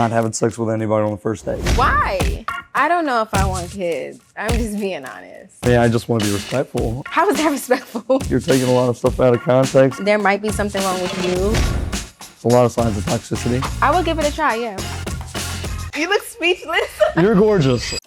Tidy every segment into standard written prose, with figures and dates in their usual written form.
not having sex with anybody on the first date. Why? I don't know if I want kids. I'm just being honest. Yeah, I just want to be respectful. How is that respectful? You're taking a lot of stuff out of context. There might be something wrong with you. It's a lot of signs of toxicity. I would give it a try, yeah. You look speechless. You're gorgeous.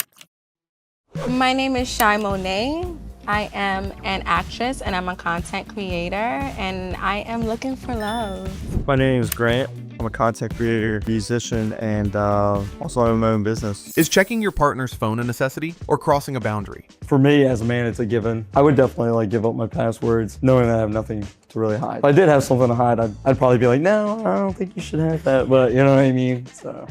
My name is Shy Monet. I am an actress and I'm a content creator and I am looking for love. My name is Grant. I'm a content creator, musician, and also I own my own business. Is checking your partner's phone a necessity or crossing a boundary? For me, as a man, it's a given. I would definitely give up my passwords, knowing that I have nothing to really hide. If I did have something to hide, I'd probably be like, no, I don't think you should have that, but you know what I mean? So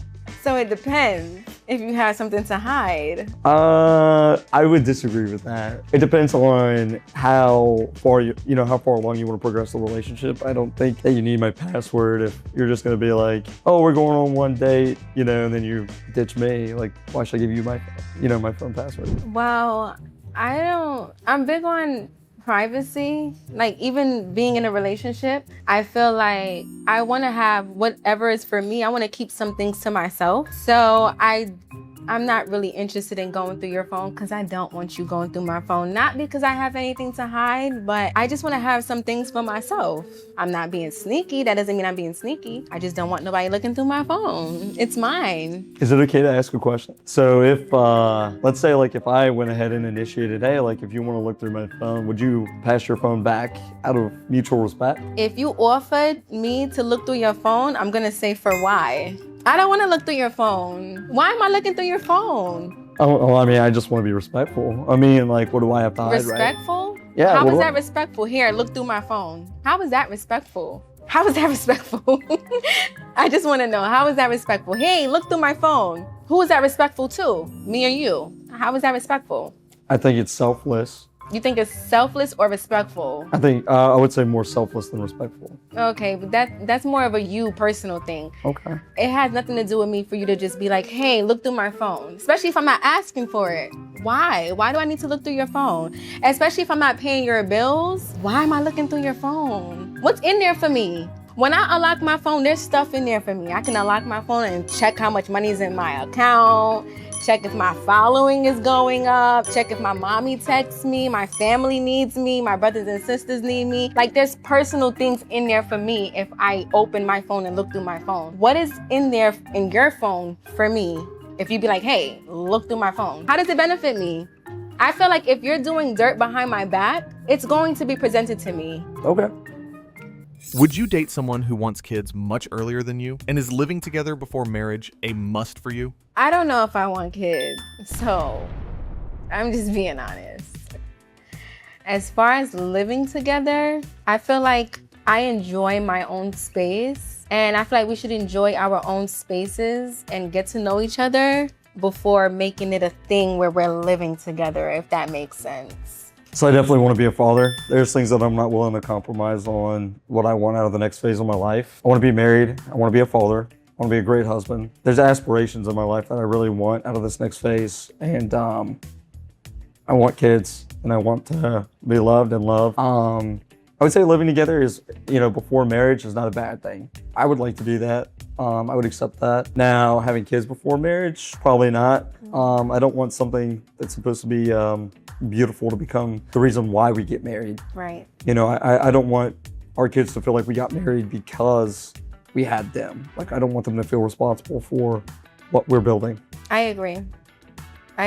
it depends if you have something to hide. I would disagree with that. It depends on how far how far along you want to progress the relationship. I don't think that you need my password if you're just gonna be like, oh, we're going on one date, and then you ditch me. Like, why should I give you my, my phone password? Well, I'm big on privacy. Like, even being in a relationship, I feel like I want to have whatever is for me. I want to keep some things to myself. So I'm not really interested in going through your phone because I don't want you going through my phone. Not because I have anything to hide, but I just want to have some things for myself. I'm not being sneaky. That doesn't mean I'm being sneaky. I just don't want nobody looking through my phone. It's mine. Is it okay to ask a question? So if, let's say if I went ahead and initiated, hey, if you want to look through my phone, would you pass your phone back out of mutual respect? If you offered me to look through your phone, I'm gonna say for why. I don't want to look through your phone. Why am I looking through your phone? Oh, I mean, I just want to be respectful. I mean, what do I have to hide, respectful? Right? Yeah. How is that respectful? Here, look through my phone. How is that respectful? How is that respectful? I just want to know, how is that respectful? Hey, look through my phone. Who is that respectful to? Me or you? How is that respectful? I think it's selfless. You think it's selfless or respectful? I think I would say more selfless than respectful. Okay, but that's more of a you personal thing. Okay. It has nothing to do with me for you to just be like, hey, look through my phone. Especially if I'm not asking for it. Why? Why do I need to look through your phone? Especially if I'm not paying your bills. Why am I looking through your phone? What's in there for me? When I unlock my phone, there's stuff in there for me. I can unlock my phone and check how much money is in my account, check if my following is going up, check if my mommy texts me, my family needs me, my brothers and sisters need me. There's personal things in there for me if I open my phone and look through my phone. What is in there in your phone for me if you be like, hey, look through my phone? How does it benefit me? I feel like if you're doing dirt behind my back, it's going to be presented to me. Okay. Would you date someone who wants kids much earlier than you? And is living together before marriage a must for you? I don't know if I want kids, so I'm just being honest. As far as living together, I feel like I enjoy my own space, and I feel like we should enjoy our own spaces and get to know each other before making it a thing where we're living together, if that makes sense. So I definitely want to be a father. There's things that I'm not willing to compromise on what I want out of the next phase of my life. I want to be married. I want to be a father. I want to be a great husband. There's aspirations in my life that I really want out of this next phase. And I want kids and I want to be loved and loved. I would say living together is, before marriage is not a bad thing. I would like to do that. I would accept that. Now, having kids before marriage, probably not. I don't want something that's supposed to be beautiful to become the reason why we get married. Right. I don't want our kids to feel like we got married because we had them. I don't want them to feel responsible for what we're building. I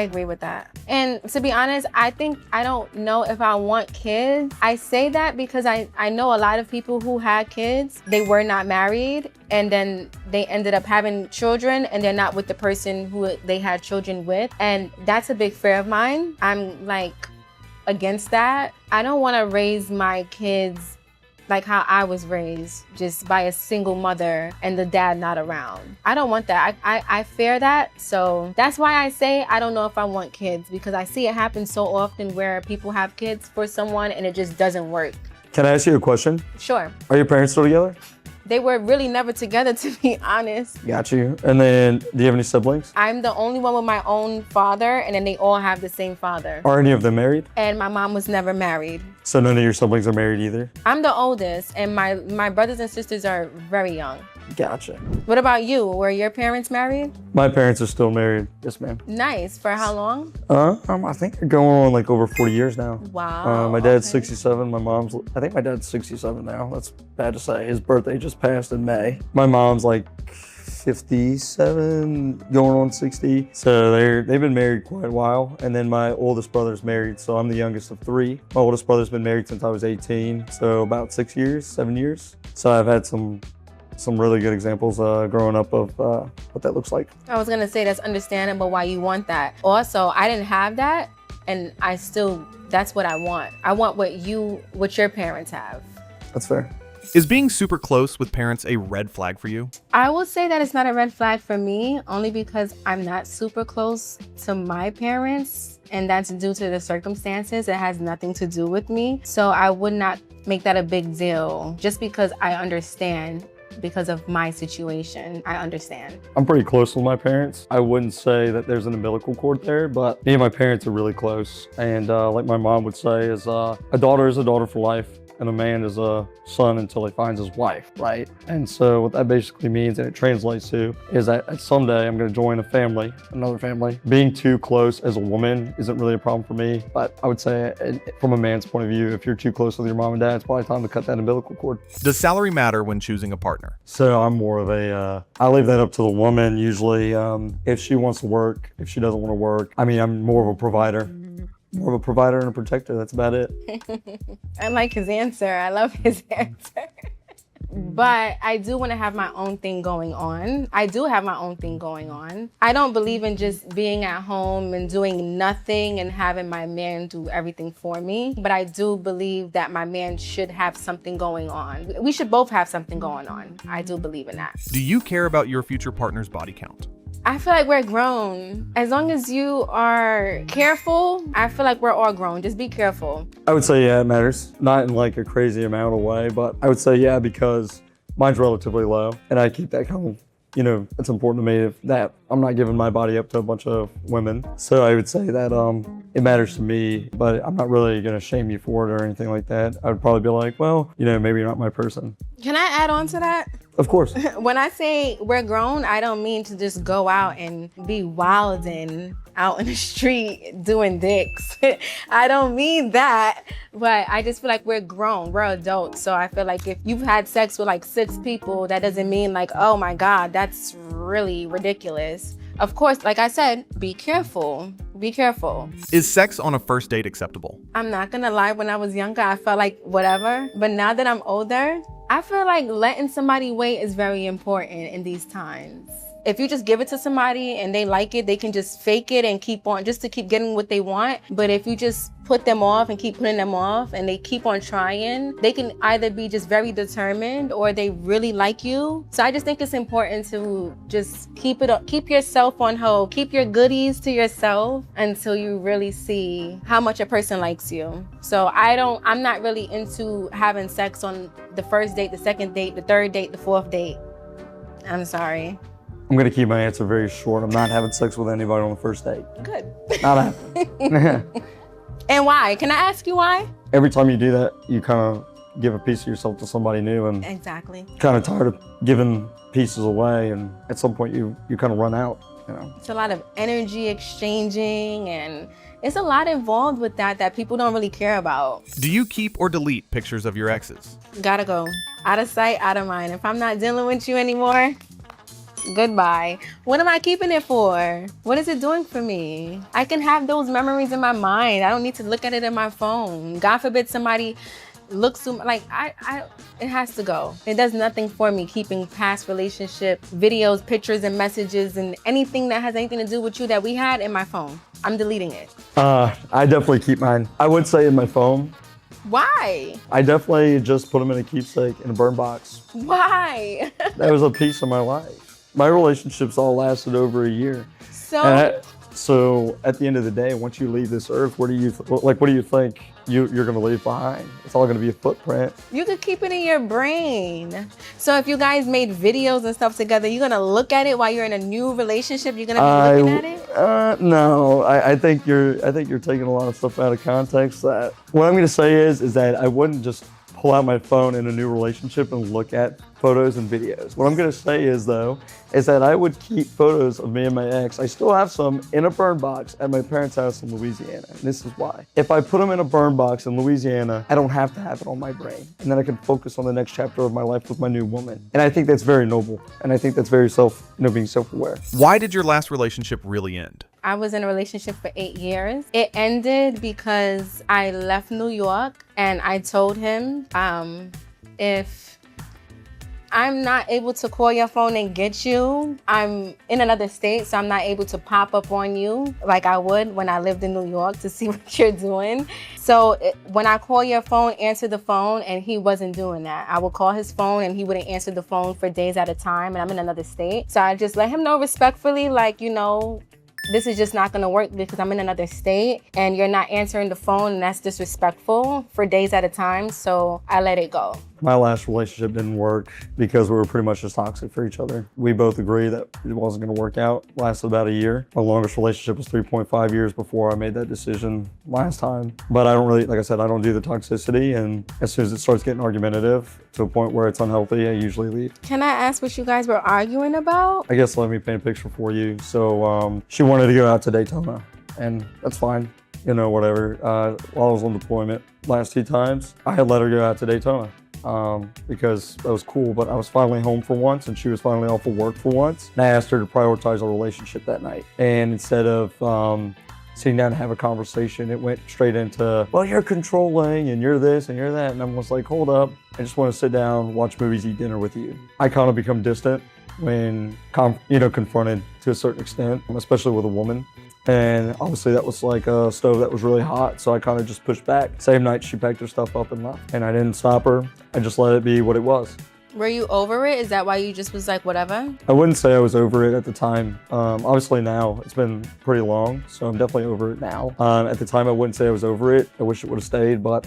agree with that. And to be honest, I don't know if I want kids. I say that because I know a lot of people who had kids, they were not married, and then they ended up having children and they're not with the person who they had children with. And that's a big fear of mine. I'm against that. I don't want to raise my kids like how I was raised, just by a single mother and the dad not around. I don't want that. I fear that. So that's why I say I don't know if I want kids, because I see it happen so often where people have kids for someone and it just doesn't work. Can I ask you a question? Sure. Are your parents still together? They were really never together, to be honest. Got you. And then, do you have any siblings? I'm the only one with my own father, and then they all have the same father. Are any of them married? And my mom was never married. So none of your siblings are married either? I'm the oldest, and my brothers and sisters are very young. Gotcha. What about you? Were your parents married? My parents are still married. Yes, ma'am. Nice. For how long? I think they're going on like over 40 years now. Wow. My dad's okay. 67. I think my dad's 67 now. That's bad to say. His birthday just passed in May. My mom's like 57, going on 60. So they've been married quite a while. And then my oldest brother's married, so I'm the youngest of three. My oldest brother's been married since I was 18, so about 7 years. So I've had some really good examples growing up of what that looks like. I was gonna say that's understandable why you want that. Also, I didn't have that, and that's what I want. I want what your parents have. That's fair. Is being super close with parents a red flag for you? I will say that it's not a red flag for me, only because I'm not super close to my parents, and that's due to the circumstances. It has nothing to do with me. So I would not make that a big deal just because I understand. Because of my situation, I understand. I'm pretty close with my parents. I wouldn't say that there's an umbilical cord there, but me and my parents are really close. And like my mom would say, is a daughter is a daughter for life, and a man is a son until he finds his wife, right? And so what that basically means, and it translates to, is that someday I'm gonna join another family. Being too close as a woman isn't really a problem for me, but I would say from a man's point of view, if you're too close with your mom and dad, it's probably time to cut that umbilical cord. Does salary matter when choosing a partner? So I'm more of I leave that up to the woman usually. If she wants to work, if she doesn't want to work. I mean, I'm more of a provider. More of a provider and a protector, that's about it. I like his answer. I love his answer. But I do want to have my own thing going on. I do have my own thing going on. I don't believe in just being at home and doing nothing and having my man do everything for me. But I do believe that my man should have something going on. We should both have something going on. I do believe in that. Do you care about your future partner's body count? I feel like we're grown. As long as you are careful, I feel like we're all grown. Just be careful. I would say, yeah, it matters. Not in like a crazy amount of way, but I would say, yeah, because mine's relatively low. And I keep that kind of, it's important to me that I'm not giving my body up to a bunch of women. So I would say that it matters to me, but I'm not really gonna shame you for it or anything like that. I would probably be like, well, maybe you're not my person. Can I add on to that? Of course. When I say we're grown, I don't mean to just go out and be wilding out in the street doing dicks. I don't mean that, but I just feel like we're grown, we're adults. So I feel like if you've had sex with like 6 people, that doesn't mean like, oh my God, that's really ridiculous. Of course, like I said, be careful. Be careful. Is sex on a first date acceptable? I'm not gonna lie, when I was younger, I felt like whatever. But now that I'm older, I feel like letting somebody wait is very important in these times. If you just give it to somebody and they like it, they can just fake it and keep on, just to keep getting what they want. But if you just put them off and keep putting them off and they keep on trying, they can either be just very determined or they really like you. So I just think it's important to just keep yourself on hold, keep your goodies to yourself until you really see how much a person likes you. So I'm not really into having sex on the first date, the second date, the third date, the fourth date. I'm sorry. I'm gonna keep my answer very short. I'm not having sex with anybody on the first date. Good. Not happening. And why? Can I ask you why? Every time you do that, you kind of give a piece of yourself to somebody new, and Exactly. kind of tired of giving pieces away, and at some point you kind of run out. It's a lot of energy exchanging, and it's a lot involved with that people don't really care about. Do you keep or delete pictures of your exes? Gotta go. Out of sight, out of mind. If I'm not dealing with you anymore, goodbye. What am I keeping it for? What is it doing for me? I can have those memories in my mind. I don't need to look at it in my phone. God forbid somebody looks to like it has to go. It does nothing for me keeping past relationship videos, pictures, and messages, and anything that has anything to do with you that we had in my phone. I'm deleting it. I definitely keep mine. I would say in my phone. Why? I definitely just put them in a keepsake in a burn box. Why? That was a piece of my life. My relationships all lasted over a year. So at the end of the day, once you leave this earth, what do you think you're gonna leave behind? It's all gonna be a footprint. You could keep it in your brain. So if you guys made videos and stuff together, you're gonna look at it while you're in a new relationship. You're gonna be looking at it. No, I think you're taking a lot of stuff out of context. That what I'm gonna say is that I wouldn't just pull out my phone in a new relationship and look at photos and videos. What I'm gonna say is though, is that I would keep photos of me and my ex. I still have some in a burn box at my parents' house in Louisiana. And this is why. If I put them in a burn box in Louisiana, I don't have to have it on my brain. And then I can focus on the next chapter of my life with my new woman. And I think that's very noble. And I think that's very being self-aware. Why did your last relationship really end? I was in a relationship for 8 years. It ended because I left New York and I told him, if I'm not able to call your phone and get you, I'm in another state, so I'm not able to pop up on you like I would when I lived in New York to see what you're doing. So when I call your phone, answer the phone, and he wasn't doing that. I would call his phone and he wouldn't answer the phone for days at a time, and I'm in another state. So I just let him know respectfully, like, you know, this is just not gonna work because I'm in another state and you're not answering the phone, and that's disrespectful for days at a time, so I let it go. My last relationship didn't work because we were pretty much just toxic for each other. We both agreed that it wasn't gonna work out. It lasted about a year. My longest relationship was 3.5 years before I made that decision last time. But I don't really, like I said, I don't do the toxicity, and as soon as it starts getting argumentative to a point where it's unhealthy, I usually leave. Can I ask what you guys were arguing about? I guess let me paint a picture for you. So she wanted to go out to Daytona, and that's fine. You know, whatever. While I was on deployment last 2 times, I had let her go out to Daytona. Because that was cool, but I was finally home for once and she was finally off of work for once. And I asked her to prioritize our relationship that night. And instead of sitting down and have a conversation, it went straight into, well, you're controlling and you're this and you're that. And I was like, hold up, I just want to sit down, watch movies, eat dinner with you. I kind of become distant when confronted to a certain extent, especially with a woman. And obviously that was like a stove that was really hot, so I kind of just pushed back. Same night she packed her stuff up and left. And I didn't stop her, I just let it be what it was. Were you over it? Is that why you just was like, whatever? I wouldn't say I was over it at the time. Obviously now, it's been pretty long, so I'm definitely over it now. At the time, I wouldn't say I was over it. I wish it would have stayed, but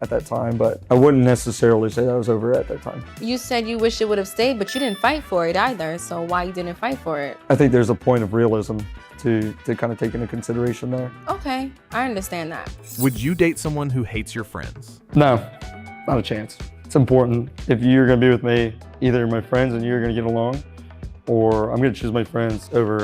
at that time, but I wouldn't necessarily say that I was over it at that time. You said you wish it would have stayed, but you didn't fight for it either, so why you didn't fight for it? I think there's a point of realism to kind of take into consideration there. Okay, I understand that. Would you date someone who hates your friends? No, not a chance. It's important. If you're gonna be with me, either you're my friends and you're gonna get along, or I'm gonna choose my friends over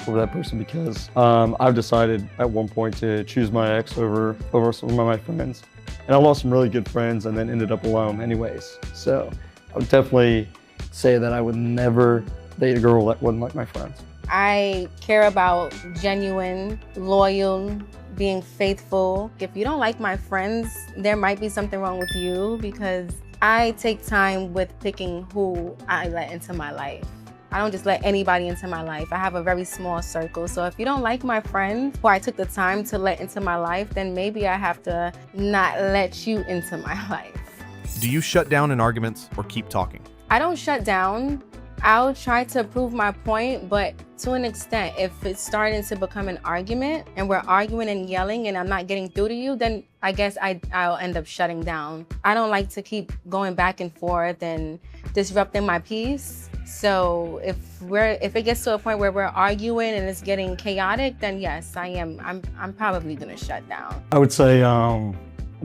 that person, because I've decided at one point to choose my ex over some of my friends. And I lost some really good friends and then ended up alone anyways. So I would definitely say that I would never date a girl that wasn't like my friends. I care about genuine, loyal, being faithful. If you don't like my friends, there might be something wrong with you, because I take time with picking who I let into my life. I don't just let anybody into my life. I have a very small circle. So if you don't like my friends who I took the time to let into my life, then maybe I have to not let you into my life. Do you shut down in arguments or keep talking? I don't shut down. I'll try to prove my point, but to an extent. If it's starting to become an argument and we're arguing and yelling and I'm not getting through to you, then I guess I'll end up shutting down. I don't like to keep going back and forth and disrupting my peace. So if it gets to a point where we're arguing and it's getting chaotic, then yes, I'm probably gonna shut down. I would say I'm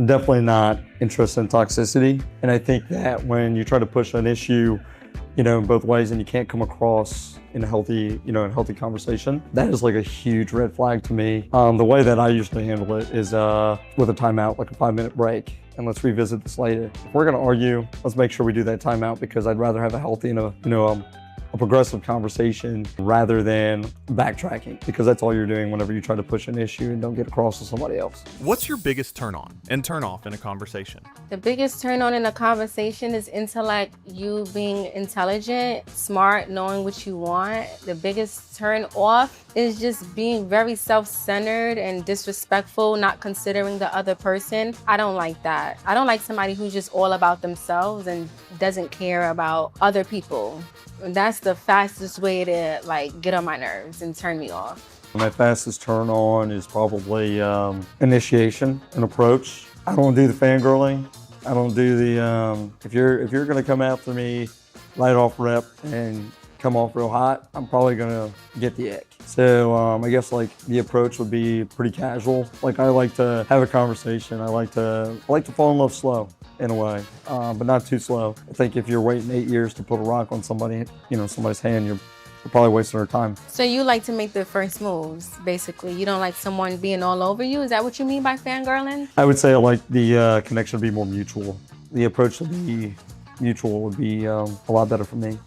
definitely not interested in toxicity. And I think that when you try to push an issue, in both ways, and you can't come across in a healthy conversation, that is like a huge red flag to me. The way that I usually handle it is with a timeout, like a 5-minute break, and let's revisit this later. If we're gonna argue, let's make sure we do that timeout, because I'd rather have a healthy and a progressive conversation rather than backtracking, because that's all you're doing whenever you try to push an issue and don't get across to somebody else. What's your biggest turn on and turn off in a conversation? The biggest turn on in a conversation is intellect, you being intelligent, smart, knowing what you want. The biggest turn off is just being very self-centered and disrespectful, not considering the other person. I don't like that. I don't like somebody who's just all about themselves and doesn't care about other people. That's the fastest way to get on my nerves and turn me off. My fastest turn on is probably initiation and approach. I don't do the fangirling. I don't do the if you're gonna come after me, light off rep and come off real hot, I'm probably gonna get the ick. So I guess like the approach would be pretty casual. Like I like to have a conversation. I like to fall in love slow in a way, but not too slow. I think if you're waiting 8 years to put a rock on somebody, somebody's hand, you're probably wasting their time. So you like to make the first moves, basically. You don't like someone being all over you. Is that what you mean by fangirling? I would say I like the connection to be more mutual. The approach to be mutual would be a lot better for me.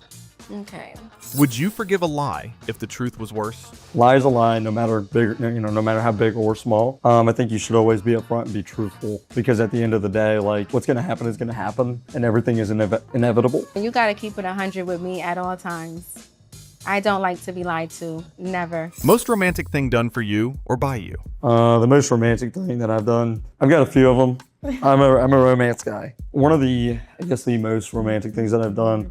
Okay. Would you forgive a lie if the truth was worse? Lie is a lie, no matter big, no matter how big or small. I think you should always be upfront and be truthful, because at the end of the day, like what's gonna happen is gonna happen, and everything is inevitable. You gotta keep it 100 with me at all times. I don't like to be lied to, never. Most romantic thing done for you or by you? The most romantic thing that I've done, I've got a few of them. I'm a romance guy. One of the most romantic things that I've done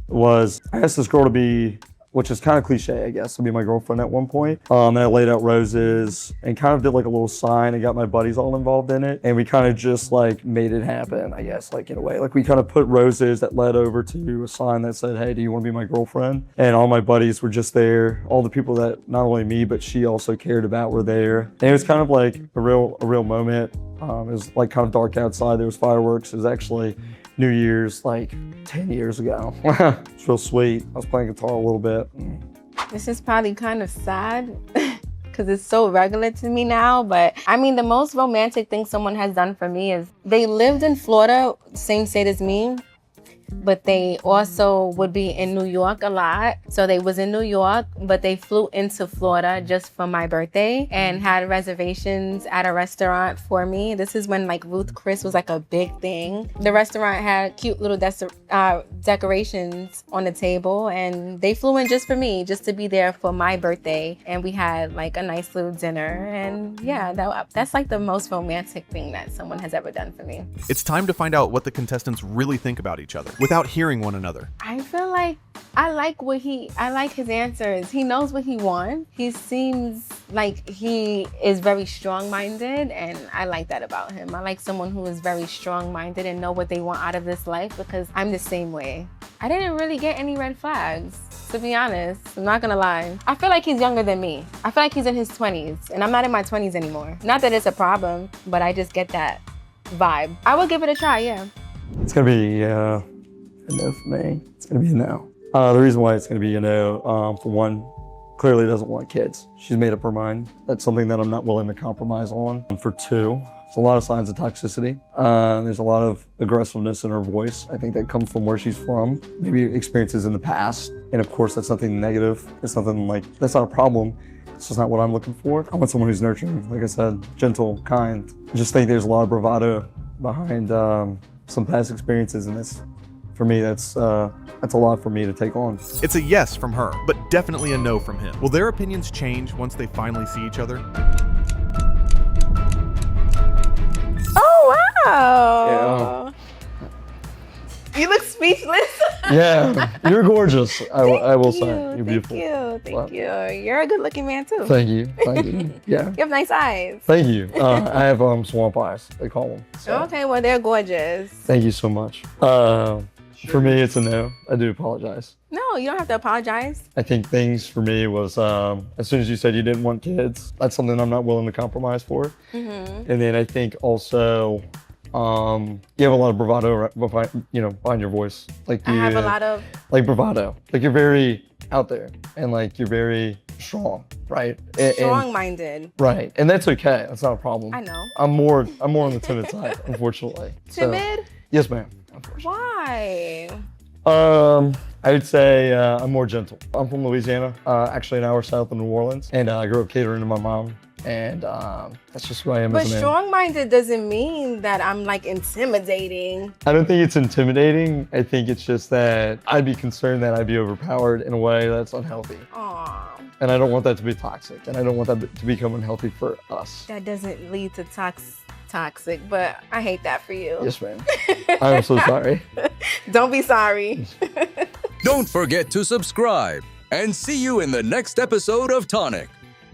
was I asked this girl to be, which is kind of cliche, I guess, to be my girlfriend at one point. And I laid out roses and kind of did like a little sign and got my buddies all involved in it. And we kind of just like made it happen, I guess, like in a way. Like we kind of put roses that led over to a sign that said, hey, do you want to be my girlfriend? And all my buddies were just there. All the people that not only me, but she also cared about were there. And it was kind of like a real moment. It was like kind of dark outside. There was fireworks. It was actually New Year's like 10 years ago. It's real sweet. I was playing guitar a little bit. This is probably kind of sad because it's so regular to me now. But I mean, the most romantic thing someone has done for me is they lived in Florida, same state as me, but they also would be in New York a lot. So they was in New York, but they flew into Florida just for my birthday and had reservations at a restaurant for me. This is when like Ruth Chris was like a big thing. The restaurant had cute little decorations on the table, and they flew in just for me, just to be there for my birthday. And we had like a nice little dinner. And yeah, that's like the most romantic thing that someone has ever done for me. It's time to find out what the contestants really think about each other without hearing one another. I feel like I like his answers. He knows what he wants. He seems like he is very strong-minded, and I like that about him. I like someone who is very strong-minded and know what they want out of this life, because I'm the same way. I didn't really get any red flags, to be honest. I'm not gonna lie. I feel like he's younger than me. I feel like he's in his 20s, and I'm not in my 20s anymore. Not that it's a problem, but I just get that vibe. I would give it a try, yeah. It's gonna be a no for me. It's gonna be a no. The reason why it's gonna be a no, for one, clearly doesn't want kids. She's made up her mind. That's something that I'm not willing to compromise on. For two, there's a lot of signs of toxicity. There's a lot of aggressiveness in her voice. I think that comes from where she's from, maybe experiences in the past. And of course, that's nothing negative. It's nothing like, that's not a problem. It's just not what I'm looking for. I want someone who's nurturing, like I said, gentle, kind. I just think there's a lot of bravado behind some past experiences, and for me, that's a lot for me to take on. It's a yes from her, but definitely a no from him. Will their opinions change once they finally see each other? Oh, wow. Yeah. You look speechless. Yeah, you're gorgeous. I will say, you're beautiful. Thank you. You're a good-looking man too. Thank you. Yeah. You have nice eyes. Thank you. I have swamp eyes, they call them. So. Okay, well, they're gorgeous. Thank you so much. For me, it's a no. I do apologize. No, you don't have to apologize. I think things for me was, as soon as you said you didn't want kids, that's something I'm not willing to compromise for. Mm-hmm. And then I think also, you have a lot of bravado, behind your voice. Like I have a lot of bravado. Like you're very out there, and like you're very strong, right? Strong-minded. Right, and that's okay. That's not a problem. I know. I'm more on the timid side, unfortunately. Timid? So, yes, ma'am. Unfortunately. Why? I would say I'm more gentle. I'm from Louisiana, actually an hour south of New Orleans, and I grew up catering to my mom. And that's just who I am but as a man. Strong-minded doesn't mean that I'm like intimidating. I don't think it's intimidating. I think it's just that I'd be concerned that I'd be overpowered in a way that's unhealthy. Aww. And I don't want that to be toxic, and I don't want that to become unhealthy for us. That doesn't lead to toxic, but I hate that for you. Yes, ma'am. I'm so sorry. Don't be sorry. Don't forget to subscribe, and see you in the next episode of TONiC.